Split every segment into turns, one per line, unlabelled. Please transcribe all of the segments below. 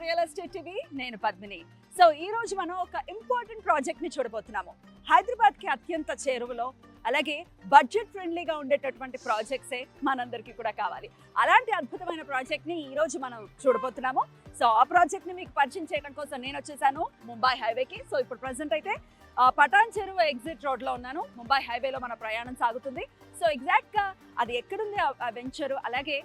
Real estate TV, నేను Padmini. So ఈ రోజు మనం ఒక ఇంపార్టెంట్ ప్రాజెక్ట్ ని చూడబోతున్నాము. హైదరాబాద్ కి అత్యంత చేరువలో, అలాగే బడ్జెట్ ఫ్రెండ్లీగా ఉండేటటువంటి ప్రాజెక్ట్సే మనందరికీ కూడా కావాలి. అలాంటి అద్భుతమైన ప్రాజెక్ట్ ని ఈ రోజు మనం చూడబోతున్నాము. సో ఆ ప్రాజెక్ట్ ని మీకు పరిచయం చేయడం కోసం నేను వచ్చేసాను ముంబై హైవేకి. సో ఇప్పుడు ప్రెసెంట్ అయితే పటాన్ చెరువు ఎగ్జిట్ రోడ్ లో ఉన్నాను. ముంబై హైవేలో మన ప్రయాణం సాగుతుంది. సో ఎగ్జాక్ట్ గా అది ఎక్కడుంది ఆ వెంచర్, అలాగే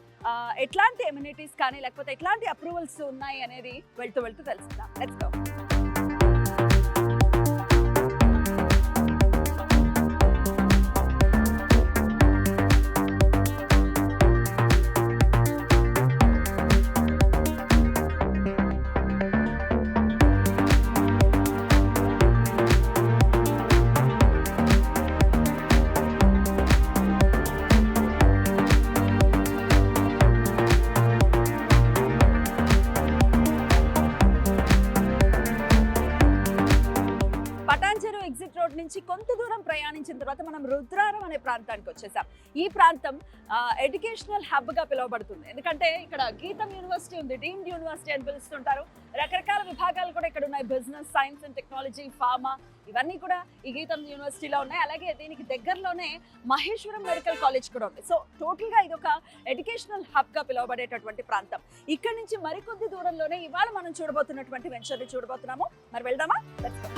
ఎట్లాంటి ఎమ్యూనిటీస్ కానీ లేకపోతే ఎట్లాంటి అప్రూవల్స్ ఉన్నాయి అనేది వెళ్తూ తెలుసుకుందాం. Let's go. ఎగ్జిట్ రోడ్ నుంచి కొంత దూరం ప్రయాణించిన తర్వాత మనం రుద్రారం అనే ప్రాంతానికి వచ్చేసాం. ఈ ప్రాంతం ఎడ్యుకేషనల్ హబ్ గా పిలువబడుతుంది. ఎందుకంటే ఇక్కడ గీతం యూనివర్సిటీ ఉంది, డీమ్డ్ యూనివర్సిటీ అని పిలుస్తుంటారు. రకరకాల విభాగాలు కూడా ఇక్కడ ఉన్నాయి. Business, science and technology, pharma, ఇవన్నీ కూడా ఈ గీతం యూనివర్సిటీలో ఉన్నాయి. అలాగే దీనికి దగ్గరలోనే మహేశ్వరం మెడికల్ కాలేజ్ కూడా ఉంది. సో టోటల్ గా ఇది ఒక ఎడ్యుకేషనల్ హబ్ గా పిలువబడేటటువంటి ప్రాంతం. ఇక్కడ నుంచి మరికొద్ది దూరంలోనే ఇవాళ మనం చూడబోతున్నటువంటి వెంచర్ ని చూడబోతున్నాము. మరి వెళ్దామా? Let's go.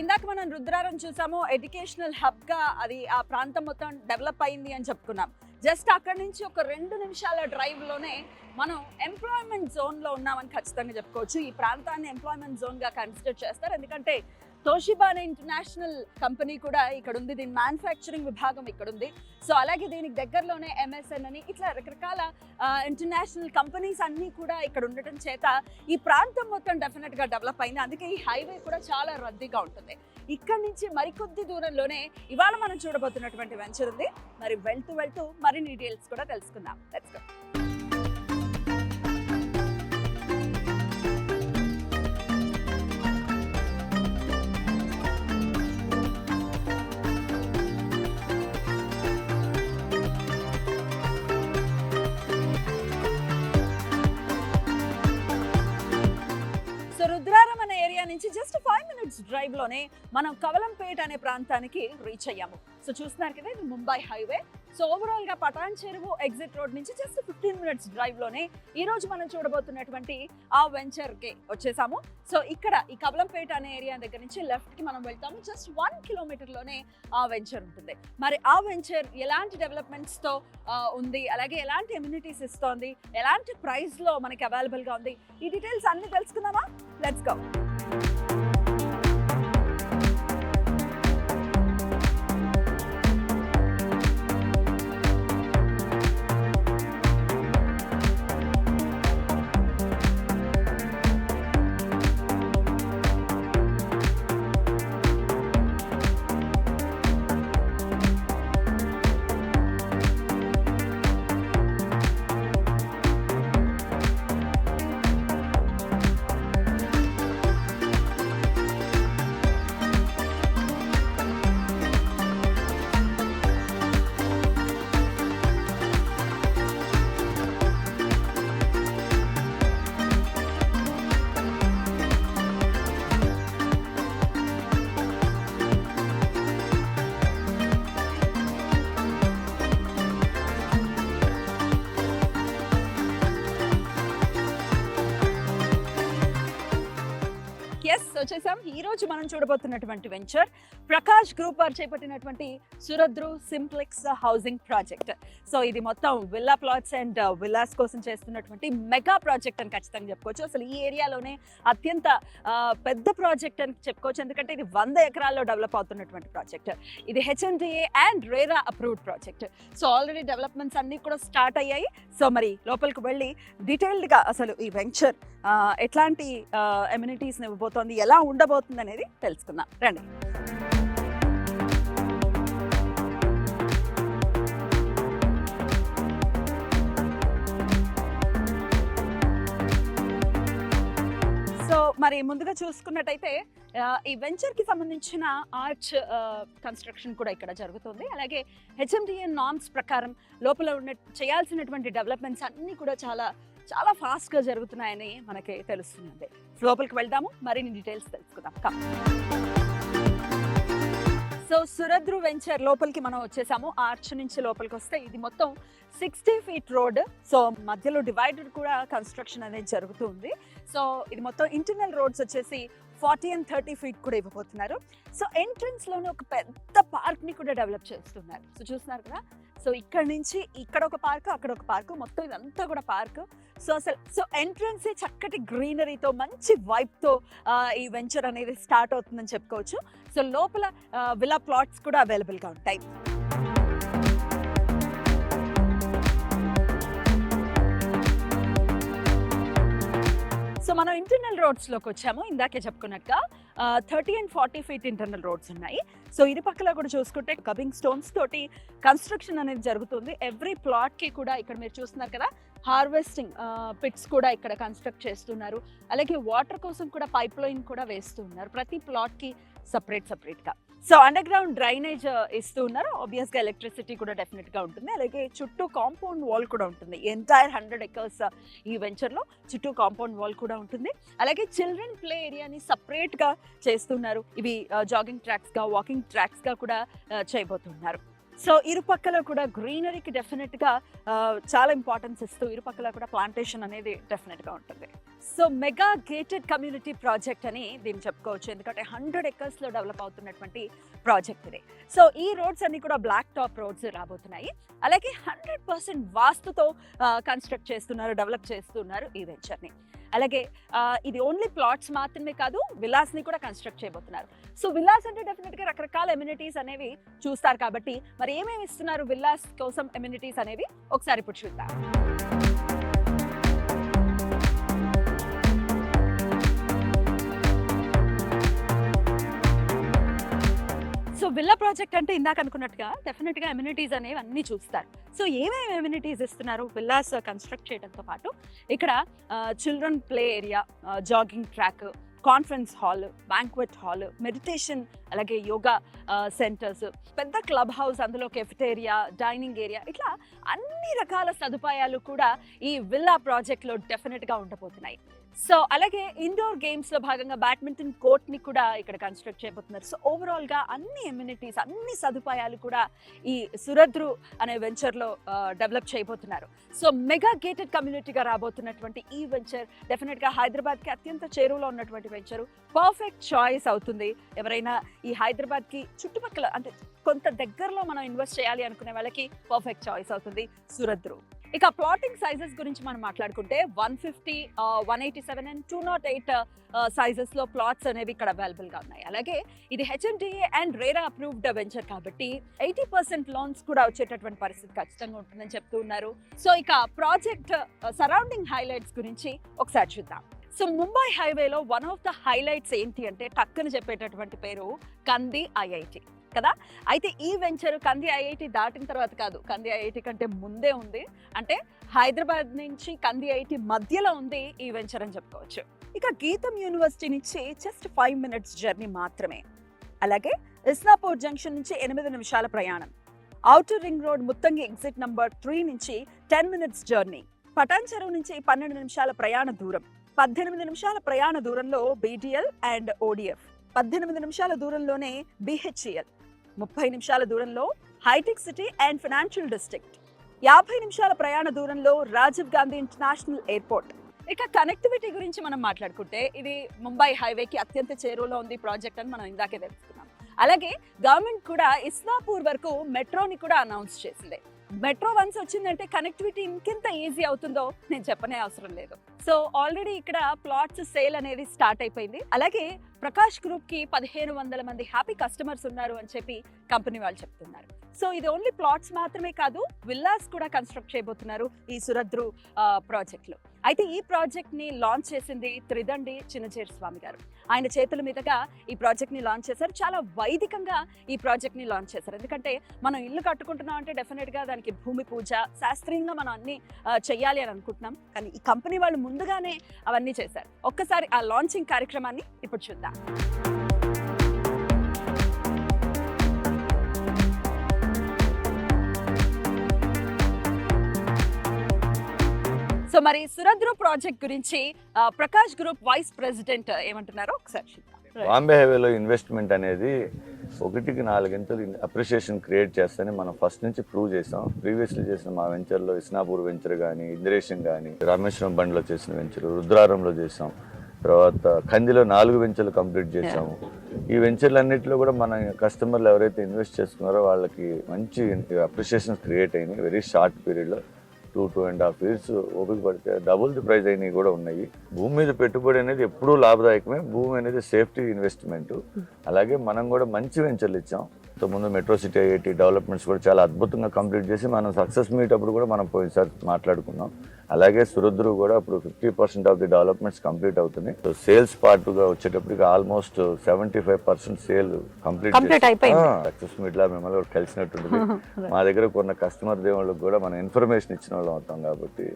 ఇందాక మనం రుద్రారం చూసాము. ఎడ్యుకేషనల్ హబ్ గా అది ఆ ప్రాంతం మొత్తం డెవలప్ అయింది అని చెప్పుకున్నాం. జస్ట్ అక్కడ నుంచి ఒక 2 నిమిషాల డ్రైవ్ లోనే మనం ఎంప్లాయ్మెంట్ జోన్ లో ఉన్నామని ఖచ్చితంగా చెప్పుకోవచ్చు. ఈ ప్రాంతాన్ని ఎంప్లాయ్మెంట్ జోన్ గా కన్సిడర్ చేస్తారు. ఎందుకంటే తోషిబా అనే ఇంటర్నేషనల్ కంపెనీ కూడా ఇక్కడ ఉంది. దీని మ్యానుఫ్యాక్చరింగ్ విభాగం ఇక్కడ ఉంది. సో అలాగే దీనికి దగ్గరలోనే MSN అని ఇట్లా రకరకాల ఇంటర్నేషనల్ కంపెనీస్ అన్నీ కూడా ఇక్కడ ఉండటం చేత ఈ ప్రాంతం మొత్తం డెఫినెట్ గా డెవలప్ అయింది. అందుకే ఈ హైవే కూడా చాలా రద్దీగా ఉంటుంది. ఇక్కడ నుంచి మరికొద్ది దూరంలోనే ఇవాళ మనం చూడబోతున్నటువంటి వెంచర్ ఉంది. మరి వెళ్తూ మరిన్ని డీటెయిల్స్ కూడా తెలుసుకుందాం. Let's go. రుద్రారం అనే ఏరియా నుంచి జస్ట్ 5 మినిట్స్ డ్రైవ్ లోనే మనం కవలంపేట అనే ప్రాంతానికి రీచ్ అయ్యాము. సో చూస్తున్నారు కదా, ఇది ముంబై హైవే. సో ఓవరాల్ గా పటాన్ చెరువు ఎగ్జిట్ రోడ్ నుంచి జస్ట్ 15 మినిట్స్ డ్రైవ్ లోనే ఈ రోజు మనం చూడబోతున్నటువంటి ఆ వెంచర్ కి వచ్చేసాము. సో ఇక్కడ ఈ కవలంపేట అనే ఏరియా దగ్గర నుంచి లెఫ్ట్ కి మనం వెళ్తాము. జస్ట్ 1 కిలోమీటర్ లోనే ఆ వెంచర్ ఉంటుంది. మరి ఆ వెంచర్ ఎలాంటి డెవలప్మెంట్స్ తో ఉంది, అలాగే ఎలాంటి ఎమ్యూనిటీస్ ఇస్తోంది, ఎలాంటి ప్రైస్ లో మనకి అవైలబుల్ గా ఉంది, ఈ డీటెయిల్స్ అన్ని తెలుసుకుందామా? Let's go. వచ్చేసాం. ఈ రోజు మనం చూడబోతున్నటువంటి వెంచర్ ప్రకాష్ గ్రూప్ వారు చేపట్టినటువంటి సురద్రు సింప్లెక్స్ హౌసింగ్ ప్రాజెక్ట్. సో ఇది మొత్తం విల్లా ప్లాట్స్ అండ్ విల్లాస్ కోసం చేస్తున్నటువంటి మెగా ప్రాజెక్ట్ అని ఖచ్చితంగా చెప్పుకోవచ్చు. అసలు ఈ ఏరియాలోనే అత్యంత పెద్ద ప్రాజెక్ట్ అని చెప్పుకోవచ్చు. ఎందుకంటే ఇది 100 ఎకరాల్లో డెవలప్ అవుతున్నటువంటి ప్రాజెక్ట్. ఇది HMDA and RERA approved project. So already developments అన్ని కూడా స్టార్ట్ అయ్యాయి. సో మరి లోపలికి వెళ్ళి డీటెయిల్డ్గా అసలు ఈ వెంచర్ ఎట్లాంటి ఎమ్యూనిటీస్ని ఇవ్వబోతోంది, ఎలా ఉండబోతుంది అనేది తెలుసుకుందాం రండి. మరి ముందుగా చూసుకున్నట్టయితే ఈ వెంచర్కి సంబంధించిన ఆర్చ్ కన్స్ట్రక్షన్ కూడా ఇక్కడ జరుగుతుంది. అలాగే హెచ్ఎండిఏ నార్మ్స్ ప్రకారం లోపల చేయాల్సినటువంటి డెవలప్మెంట్స్ అన్నీ కూడా చాలా చాలా ఫాస్ట్గా జరుగుతున్నాయని మనకి తెలుస్తుంది. లోపలికి వెళ్దాము, మరిన్ని డీటెయిల్స్ తెలుసుకుందాం. సో సురద్రు వెంచర్ లోపలికి మనం వచ్చేసాము. ఆర్చ్ నుంచి లోపలికి వస్తే ఇది మొత్తం 60 ఫీట్ రోడ్. సో మధ్యలో డివైడర్ కూడా కన్స్ట్రక్షన్ అనేది జరుగుతుంది. సో ఇది మొత్తం ఇంటర్నల్ రోడ్స్ వచ్చేసి 40 and 30 ఫీట్ కూడా ఇవ్వబోతున్నారు. సో ఎంట్రన్స్ లోనే ఒక పెద్ద పార్క్ ని కూడా డెవలప్ చేస్తున్నారు. సో చూస్తున్నారు కదా, సో ఇక్కడ నుంచి ఇక్కడ ఒక పార్క్, అక్కడ ఒక పార్క్, మొత్తం ఇదంతా కూడా పార్క్. సో ఎంట్రన్స్ చక్కటి గ్రీనరీతో మంచి వైబ్ తో ఈ వెంచర్ అనేది స్టార్ట్ అవుతుందని చెప్పుకోవచ్చు. సో లోపల విలా ప్లాట్స్ కూడా అవైలబుల్ గా ఉంటాయి. సో మనం ఇంటర్నల్ రోడ్స్లోకి వచ్చాము. ఇందాకే చెప్పుకున్నట్టుగా 30 and 40 ఫీట్ ఇంటర్నల్ రోడ్స్ ఉన్నాయి. సో ఇరు పక్కల కూడా చూసుకుంటే కబింగ్ స్టోన్స్ తోటి కన్స్ట్రక్షన్ అనేది జరుగుతుంది. ఎవ్రీ ప్లాట్కి కూడా ఇక్కడ మీరు చూస్తున్నారు కదా, హార్వెస్టింగ్ పిట్స్ కూడా ఇక్కడ కన్స్ట్రక్ట్ చేస్తున్నారు. అలాగే వాటర్ కోసం కూడా పైప్ లైన్ కూడా వేస్తున్నారు ప్రతి ప్లాట్కి సపరేట్గా. సో అండర్ గ్రౌండ్ డ్రైనేజ్ ఇస్తూ ఉన్నారు. ఆబ్వియస్గా ఎలక్ట్రిసిటీ కూడా డెఫినెట్గా ఉంటుంది. అలాగే చుట్టూ కాంపౌండ్ వాల్ కూడా ఉంటుంది. ఎంటైర్ 100 acres ఈ వెంచర్లో చుట్టూ కాంపౌండ్ వాల్ కూడా ఉంటుంది. అలాగే చిల్డ్రన్ ప్లే ఏరియాని సపరేట్గా చేస్తున్నారు. ఇవి జాగింగ్ ట్రాక్స్గా, వాకింగ్ ట్రాక్స్గా కూడా చేయబోతున్నారు. సో ఇరుపక్కల కూడా గ్రీనరీకి డెఫినెట్గా చాలా ఇంపార్టెన్స్ ఇస్తూ ఇరుపక్కల కూడా ప్లాంటేషన్ అనేది డెఫినెట్గా ఉంటుంది. So mega gated community project అని దీన్ని చెప్పుకోవచ్చు. ఎందుకంటే 100 acresలో డెవలప్ అవుతున్నటువంటి ప్రాజెక్ట్ ఇది. సో ఈ రోడ్స్ అన్ని కూడా బ్లాక్ టాప్ రోడ్స్ రాబోతున్నాయి. అలాగే 100% వాస్తుతో కన్స్ట్రక్ట్ చేస్తున్నారు, డెవలప్ చేస్తున్నారు ఈ వెంచర్ని. అలాగే ఇది ఓన్లీ ప్లాట్స్ మాత్రమే కాదు, విల్లాస్ని కూడా కన్స్ట్రక్ట్ చేయబోతున్నారు. సో విల్లాస్ అంటే డెఫినెట్గా రకరకాల ఎమ్యూనిటీస్ అనేవి చూస్తారు. కాబట్టి మరి ఏమేమి ఇస్తున్నారు విల్లాస్ కోసం ఎమ్యూనిటీస్ అనేవి ఒకసారి ఇప్పుడు చూద్దాం. సో విల్లా ప్రాజెక్ట్ అంటే ఇందాక అనుకున్నట్టుగా డెఫినెట్గా ఎమ్యూనిటీస్ అనేవి అన్నీ చూస్తారు. సో ఏమేమి ఎమ్యూనిటీస్ ఇస్తున్నారు విల్లాస్ కన్స్ట్రక్ట్ చేయడంతో పాటు, ఇక్కడ children play area, jogging track, conference hall, banquet hall, meditation, అలాగే యోగా సెంటర్స్, పెద్ద క్లబ్ హౌస్, అందులో కెఫెటేరియా, డైనింగ్ ఏరియా, ఇట్లా అన్ని రకాల సదుపాయాలు కూడా ఈ విల్లా ప్రాజెక్ట్లో డెఫినెట్గా ఉండబోతున్నాయి. సో అలాగే ఇండోర్ గేమ్స్లో భాగంగా బ్యాడ్మింటన్ కోర్ట్ని కూడా ఇక్కడ కన్స్ట్రక్ట్ చేయబోతున్నారు. సో ఓవరాల్గా అన్ని ఎమ్యూనిటీస్, అన్ని సదుపాయాలు కూడా ఈ సురద్రు అనే వెంచర్లో డెవలప్ చేయబోతున్నారు. సో మెగా గేటెడ్ కమ్యూనిటీగా రాబోతున్నటువంటి ఈ వెంచర్ డెఫినెట్గా హైదరాబాద్కి అత్యంత చేరువలో ఉన్నటువంటి వెంచరు. పర్ఫెక్ట్ చాయిస్ అవుతుంది ఎవరైనా ఈ హైదరాబాద్కి చుట్టుపక్కల అంటే కొంత దగ్గరలో మనం ఇన్వెస్ట్ చేయాలి అనుకునే వాళ్ళకి పర్ఫెక్ట్ చాయిస్ అవుతుంది సురద్రు. ఇక ప్లాటింగ్ సైజెస్ గురించి మనం మాట్లాడుకుంటే 150, 187 and 208 సైజెస్లో ప్లాట్స్ అనేవి ఇక్కడ అవైలబుల్గా ఉన్నాయి. అలాగే ఇది HMDA and RERA approved venture కాబట్టి 80% లోన్స్ కూడా వచ్చేటటువంటి పరిస్థితి ఖచ్చితంగా ఉంటుందని చెప్తూ ఉన్నారు. సో ఇక ప్రాజెక్ట్ సరౌండింగ్ హైలైట్స్ గురించి ఒకసారి చూద్దాం. సో ముంబై హైవేలో వన్ ఆఫ్ ద హైలైట్స్ ఏంటి అంటే టక్కుని చెప్పేటటువంటి పేరు కంది ఐఐటి కదా. అయితే ఈ వెంచర్ కంది ఐఐటి దాటిన తర్వాత కాదు, కంది ఐఐటి కంటే ముందే ఉంది. అంటే హైదరాబాద్ నుంచి కంది ఐఐటి మధ్యలో ఉంది ఈ వెంచర్ అని చెప్పుకోవచ్చు. ఇక గీతం యూనివర్సిటీ నుంచి జస్ట్ 5 minutes జర్నీ మాత్రమే. అలాగే ఇస్నాపూర్ జంక్షన్ నుంచి 8 నిమిషాల ప్రయాణం. Outer ring road Muthangi exit number 3 నుంచి 10 minutes జర్నీ. పటాన్ చెరువు నుంచి 12 నిమిషాల ప్రయాణ దూరం. 18 నిమిషాల ప్రయాణ దూరంలో బీటీఎల్ అండ్ ఓడిఎఫ్. 18 నిమిషాల దూరంలోనే బిహెచ్ఈఎల్. 30 నిమిషాల దూరంలో hi-tech city and financial district. 50 నిమిషాల ప్రయాణ దూరంలో రాజీవ్ గాంధీ ఇంటర్నేషనల్ ఎయిర్పోర్ట్. ఇక కనెక్టివిటీ గురించి మనం మాట్లాడుకుంటే ఇది ముంబై హైవేకి అత్యంత చేరువలో ఉంది ప్రాజెక్ట్ అని మనం ఇందాకే తెలుసుకున్నాం. అలాగే గవర్నమెంట్ కూడా ఇస్లాపూర్ వరకు మెట్రోని కూడా అనౌన్స్ చేసింది. మెట్రో వన్స్ వచ్చిందంటే కనెక్టివిటీ ఇంకెంత ఈజీ అవుతుందో నేను చెప్పనే అవసరం లేదు. సో ఆల్రెడీ ఇక్కడ ప్లాట్స్ సేల్ అనేది స్టార్ట్ అయిపోయింది. అలాగే ప్రకాష్ గ్రూప్కి 1500 మంది హ్యాపీ కస్టమర్స్ ఉన్నారు అని చెప్పి కంపెనీ వాళ్ళు చెప్తున్నారు. సో ఇది ఓన్లీ ప్లాట్స్ మాత్రమే కాదు, విల్లాస్ కూడా కన్స్ట్రక్ట్ చేయబోతున్నారు ఈ సురద్రు ప్రాజెక్ట్లో. అయితే ఈ ప్రాజెక్ట్ని లాంచ్ చేసింది త్రిదండి చిన్నజేరు స్వామి గారు. ఆయన చేతుల మీదుగా ఈ ప్రాజెక్ట్ని లాంచ్ చేశారు. చాలా వైదికంగా ఈ ప్రాజెక్ట్ని లాంచ్ చేశారు. ఎందుకంటే మనం ఇల్లు కట్టుకుంటున్నాం అంటే డెఫినెట్గా దానికి భూమి పూజ శాస్త్రీయంగా మనం అన్ని చెయ్యాలి అని అనుకుంటున్నాం. కానీ ఈ కంపెనీ వాళ్ళు ముందుగానే అవన్నీ చేశారు. ఒక్కసారి ఆ లాంచింగ్ కార్యక్రమాన్ని ఇప్పుడు చూద్దాం. సో మరి సురద్రు ప్రాజెక్ట్ గురించి ప్రకాష్ గ్రూప్ వైస్ ప్రెసిడెంట్ ఏమంటున్నారో ఒకసారి చూద్దాం.
బాంబే హైవేలో ఇన్వెస్ట్మెంట్ అనేది 1కి 4 గంటలు అప్రిషియేషన్ క్రియేట్ చేస్తేనే మనం ఫస్ట్ నుంచి ప్రూవ్ చేసాం. ప్రీవియస్లీ చేసిన మా వెంచర్లో ఇస్నాపూర్ వెంచర్ కానీ, ఇందిరేషన్ కానీ, రామేశ్వరం బండ్లో చేసిన వెంచర్, రుద్రారంలో చేసాం. తర్వాత కందిలో 4 వెంచర్లు కంప్లీట్ చేసాము. ఈ వెంచర్లన్నింటిలో కూడా మన కస్టమర్లు ఎవరైతే ఇన్వెస్ట్ చేసుకున్నారో వాళ్ళకి మంచి అప్రిషియేషన్ క్రియేట్ అయినాయి. వెరీ షార్ట్ పీరియడ్లో 2.5 years ఓపిక పడితే డబుల్ ది ప్రైజ్ అయినవి కూడా ఉన్నాయి. భూమి మీద పెట్టుబడి అనేది ఎప్పుడూ లాభదాయకమే. భూమి అనేది సేఫ్టీ ఇన్వెస్ట్మెంట్. అలాగే మనం కూడా మంచి వెంచర్లు ఇచ్చాం. ఇంతకుముందు మెట్రో సిటీ ఐఐటి డెవలప్మెంట్స్ కూడా చాలా అద్భుతంగా కంప్లీట్ చేసి మనం సక్సెస్ మీట్ అప్పుడు కూడా మనం పోయినసారి మాట్లాడుకున్నాం. అలాగే సురద్రు కూడా ఇప్పుడు 50% ఆఫ్ ది డెవలప్మెంట్స్ కంప్లీట్ అవుతున్నాయి. సో సేల్స్ పార్ట్గా వచ్చేటప్పటికి ఆల్మోస్ట్ 75% సేల్ కంప్లీట్ అయిపోయింది. సక్సెస్ మీట్ లా మిమ్మల్ని కలిసినట్టుంటుంది. మా దగ్గర కొన్న కస్టమర్ దేవుళ్ళకి కూడా మనం ఇన్ఫర్మేషన్ ఇచ్చిన వాళ్ళం అవుతాం కాబట్టి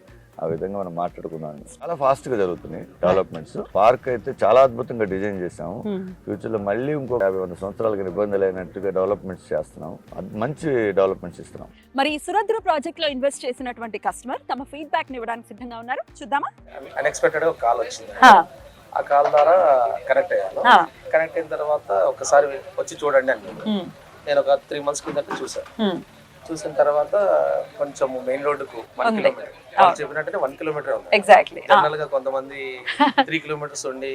ఆ విధంగా మనం మాట్లాడుకున్నాం. చాలా ఫాస్ట్ గా జరుగుతున్నాయి డెవలప్మెంట్స్. పార్క్ అయితే చాలా అద్భుతంగా డిజైన్ చేసాము. ఫ్యూచర్ లో మళ్ళీ ఇంకో 50-100 సంవత్సరాలకి ఇబ్బందులు అయినట్టుగా డెవలప్మెంట్స్ చేస్తున్నాం. మంచి డెవలప్మెంట్స్ ఇస్తున్నాం.
మరి ఈ సురద్రు ప్రాజెక్ట్ లో ఇన్వెస్ట్ చేసినటువంటి కస్టమర్ తమ ఫీడ్బ్యాక్ ని ఇవ్వడానికి సిద్ధంగా ఉన్నారు. చూద్దామా.
అన్ఎక్స్పెక్టెడ్ గా కాల్ వచ్చింది. ఆ కాల్ ద్వారా కనెక్ట్ అయ్యాను. కనెక్ట్ అయిన తర్వాత ఒకసారి వచ్చి చూడండి అని నేను ఒక 3 months కింద చూసాను. చూసిన తర్వాత కొంచెం మెయిన్ రోడ్డుకు 1 kilometer చెప్పినట్టే 1 kilometer ఉంది.
ఎగ్జాక్ట్లీ.
జనరల్ గా కొంతమంది 3 kilometers ఉండి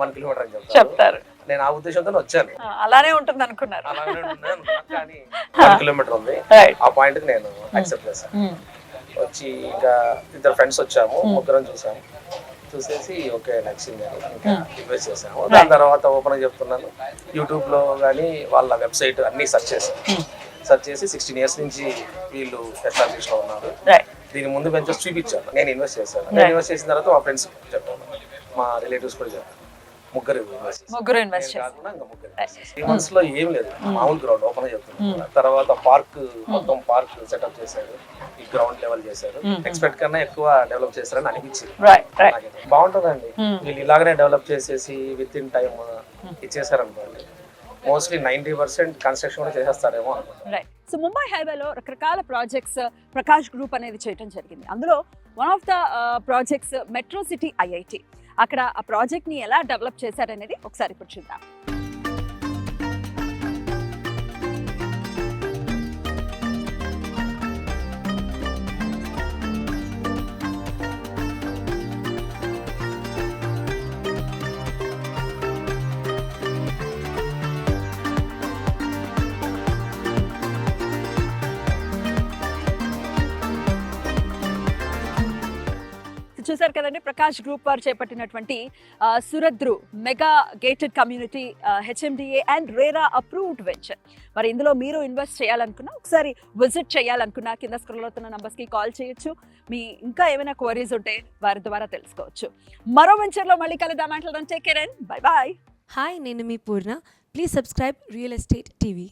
1 kilometer అని చెప్తారు. నేను ఆ ఉద్దేశంతో వచ్చాను.
అలానే ఉంటుంది అనుకున్నారు.
అలానే ఉంటుంది కానీ 1 kilometer ఉంది. ఆ పాయింట్ కి నేను యాక్సెప్ట్ చేశాను. వచ్చి ఇంకా 2 ఫ్రెండ్స్ వచ్చాము. ముగ్గురం చూసాము. చూసేసి ఓకే నచ్చింది ఇంకా ఇన్వెస్ట్ చేసాము. దాని తర్వాత ఓపెన్ చెప్తున్నాను, యూట్యూబ్ లో కానీ వాళ్ళ వెబ్సైట్ అన్ని సెర్చ్ చేసి 16 years నుంచి వీళ్ళు ఎస్టాబ్లిష్ లో ఉన్నారు. దీని ముందు వెంచర్స్ చూపించాను. నేను ఇన్వెస్ట్ చేశాను. నేను ఇన్వెస్ట్ చేసిన తర్వాత మా ఫ్రెండ్స్ చెప్పాను, మా రిలేటివ్స్ కూడా చెప్పాను. ముగ్గురు ఇన్వెస్ట్ కాకుండా ఇంకా ముగ్గురు. 3 months లో ఏం లేదు, మామూలు గ్రౌండ్ ఓపెన్ చెప్తున్నాను. తర్వాత పార్క్ మొత్తం పార్క్ సెటప్ చేశారు. ఈ గ్రౌండ్ లెవెల్ చేశారు. ఎక్స్పెక్ట్ కన్నా ఎక్కువ డెవలప్ చేశారని అనిపించింది. బాగుంటుందండి. వీళ్ళు ఇలాగనే డెవలప్ చేసేసి విత్ ఇన్ టైం ఇచ్చేసారనుకోండి, మోస్ట్లీ 90% కన్స్ట్రక్షన్ కూడా చేసేస్తారేమో అనుకుంటున్నాను.
సో ముంబై హైవేలో రకరకాల ప్రాజెక్ట్స్ ప్రకాష్ గ్రూప్ అనేది చేయడం జరిగింది. అందులో one of the projects metro city IIT. అక్కడ ఆ ప్రాజెక్ట్ని ఎలా డెవలప్ చేశారనేది ఒకసారి ఇప్పుడు చూద్దాం. చూసారు కదండి, ప్రకాష్ గ్రూప్ వారు చేపట్టినటువంటి సురద్రు mega gated community HMDA and RERA approved venture. మరి ఇందులో మీరు ఇన్వెస్ట్ చేయాలనుకున్నా, ఒకసారి విజిట్ చేయాలనుకున్నా కింద స్క్రోల్ అవుతున్న నంబర్స్కి కాల్ చేయొచ్చు. మీ ఇంకా ఏమైనా క్వరీస్ ఉంటే వారి ద్వారా తెలుసుకోవచ్చు. మరో వెంచర్లో మళ్ళీ కలుద్దాం. మాట్లాడడం. Take care and bye bye.
Hi, నేను మీ Purna. Please subscribe real estate TV.